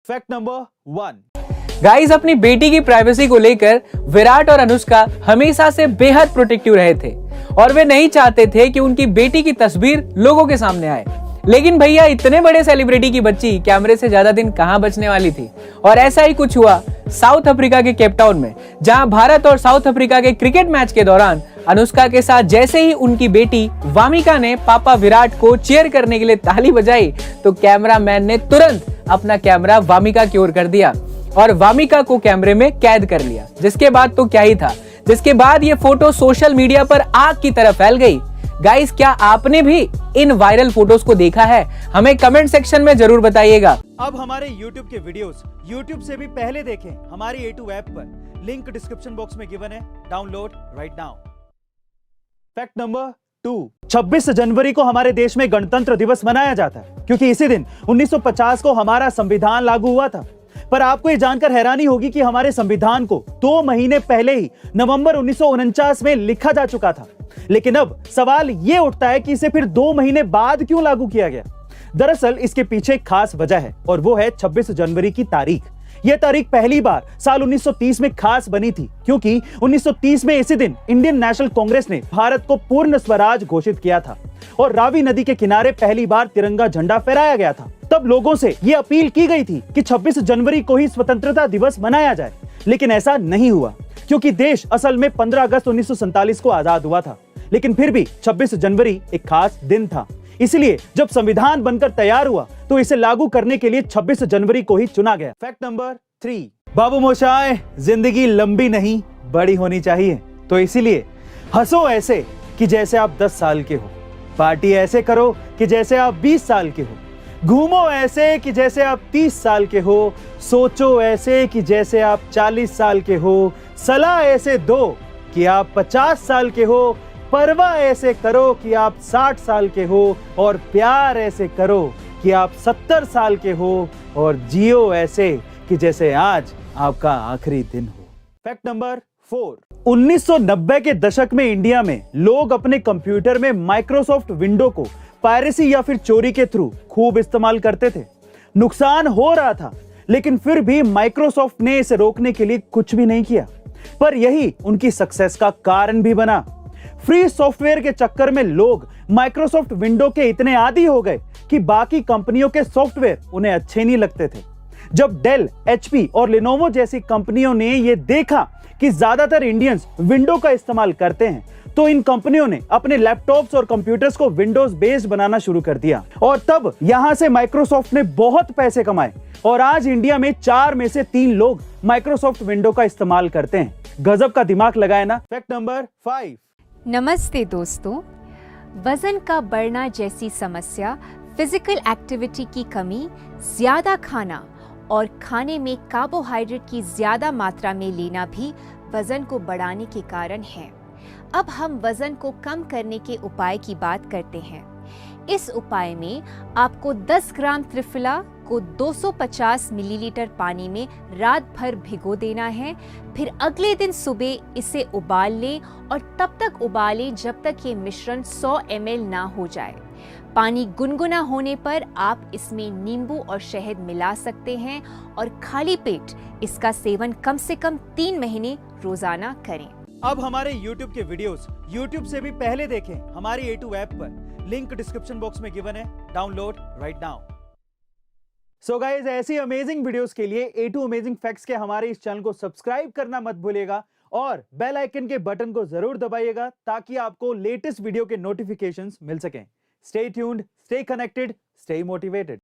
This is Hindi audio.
Fact number 1। गाइस, अपनी बेटी की प्राइवेसी को लेकर विराट और अनुष्का हमेशा से बेहद प्रोटेक्टिव रहे थे और वे नहीं चाहते थे कि उनकी बेटी की तस्वीर लोगों के सामने आए। लेकिन भैया, इतने बड़े सेलिब्रिटी की बच्ची कैमरे से ज्यादा दिन कहां बचने वाली थी। और ऐसा ही कुछ हुआ साउथ अफ्रीका के केपटाउन में, जहां भारत और साउथ अफ्रीका के क्रिकेट मैच के दौरान अनुष्का के साथ जैसे ही उनकी बेटी वामिका ने पापा विराट को चीयर करने के लिए ताली बजाई, तो कैमरामैन ने तुरंत अपना कैमरा वामिका की ओर कर दिया और वामिका को कैमरे में कैद कर लिया। जिसके बाद तो क्या ही था, जिसके बाद ये फोटो सोशल मीडिया पर आग की तरह फैल गई। गाइस, क्या आपने भी इन वायरल फोटोज को देखा है? हमें कमेंट सेक्शन में जरूर बताइएगा। अब हमारे YouTube के वीडियोस YouTube से भी पहले देखें हमारी A2 ऐप पर। लिंक डिस्क्रिप्शन बॉक्स में गिवन है, download right now. Fact number 2। 26 जनवरी को हमारे देश में गणतंत्र दिवस मनाया जाता है क्योंकि इसी दिन 1950 को हमारा संविधान लागू हुआ था। पर आपको ये जानकर हैरानी होगी कि हमारे संविधान को 2 महीने पहले ही नवंबर 1949 में लिखा जा चुका था। लेकिन अब सवाल ये उठता है कि इसे फिर 2 महीने बाद क्यों लागू किया गया। दरअसल इसके पीछे एक खास वजह है और वो है 26 जनवरी की तारीख। यह तारीख पहली बार साल 1930 में खास बनी थी क्योंकि 1930 में इसी दिन इंडियन नेशनल कांग्रेस ने भारत को पूर्ण स्वराज घोषित किया था और रावी नदी के किनारे पहली बार तिरंगा झंडा फहराया गया था। तब लोगों से यह अपील की गई थी कि 26 जनवरी को ही स्वतंत्रता दिवस मनाया जाए, लेकिन ऐसा नहीं हुआ क्योंकि देश असल में 15 अगस्त 1947 को आजाद हुआ था। लेकिन फिर भी 26 जनवरी एक खास दिन था, इसलिए जब संविधान बनकर तैयार हुआ तो इसे लागू करने के लिए 26 जनवरी को ही चुना गया। Fact number 3। बाबू मोशाय, जिंदगी लंबी नहीं बड़ी होनी चाहिए, तो इसीलिए हंसो ऐसे कि जैसे आप 10 साल के हो, पार्टी ऐसे करो कि जैसे आप 20 साल के हो, घूमो ऐसे कि जैसे आप 30 साल के हो, सोचो ऐसे कि जैसे आप 40 साल के हो, सलाह ऐसे दो कि आप 50 साल के हो, परवाह ऐसे करो कि आप 60 साल के हो, और प्यार ऐसे करो कि आप 70 साल के हो, और जियो ऐसे कि जैसे आज आपका आखिरी दिन हो। Fact number 4। 1990 के दशक में इंडिया में लोग अपने कंप्यूटर में माइक्रोसॉफ्ट विंडो को पायरेसी या फिर चोरी के थ्रू खूब इस्तेमाल करते थे। नुकसान हो रहा था, लेकिन फिर भी माइक्रोसॉफ्ट ने इसे रोकने के लिए कुछ भी नहीं किया। पर यही उनकी सक्सेस का कारण भी बना। फ्री सॉफ्टवेयर के चक्कर में लोग माइक्रोसॉफ्ट विंडो के इतने आदी हो गए कि बाकी कंपनियों के सॉफ्टवेयर उन्हें अच्छे नहीं लगते थे। जब डेल, एचपी और लिनोवो जैसी कंपनियों ने यह देखा कि ज्यादातर इंडियंस विंडो का इस्तेमाल करते हैं, तो इन कंपनियों ने अपने लैपटॉप्स और कंप्यूटर्स को विंडोज बेस्ड बनाना शुरू कर दिया और तब यहां से माइक्रोसॉफ्ट ने बहुत पैसे कमाए और आज इंडिया में 4 में से 3 लोग माइक्रोसॉफ्ट विंडो का इस्तेमाल करते हैं। गजब का दिमाग लगाए ना। Fact number 5। नमस्ते दोस्तों, वजन का बढ़ना जैसी समस्या, फिजिकल एक्टिविटी की कमी, ज्यादा खाना और खाने में कार्बोहाइड्रेट की ज्यादा मात्रा में लेना भी वजन को बढ़ाने के कारण है। अब हम वजन को कम करने के उपाय की बात करते हैं। इस उपाय में आपको 10 ग्राम त्रिफला को 250 मिलीलीटर पानी में रात भर भिगो देना है। फिर अगले दिन सुबह इसे उबाल लें और तब तक उबालें जब तक ये मिश्रण 100 ml ना हो जाए। पानी गुनगुना होने पर आप इसमें नींबू और शहद मिला सकते हैं और खाली पेट इसका सेवन कम से कम 3 महीने रोजाना करें। अब हमारे YouTube के वीडियोस YouTube से भी पहले देखें हमारी A2 ऐप पर। लिंक डिस्क्रिप्शन बॉक्स में गिवन है, download right now. So guys, ऐसी अमेजिंग वीडियोस के लिए A2 अमेजिंग फैक्ट्स के हमारे इस चैनल को सब्सक्राइब करना मत भूलिएगा और बेल आइकन के बटन को जरूर दबाइएगा ताकि आपको लेटेस्ट वीडियो के नोटिफिकेशंस मिल सकें। Stay tuned, stay connected, stay motivated.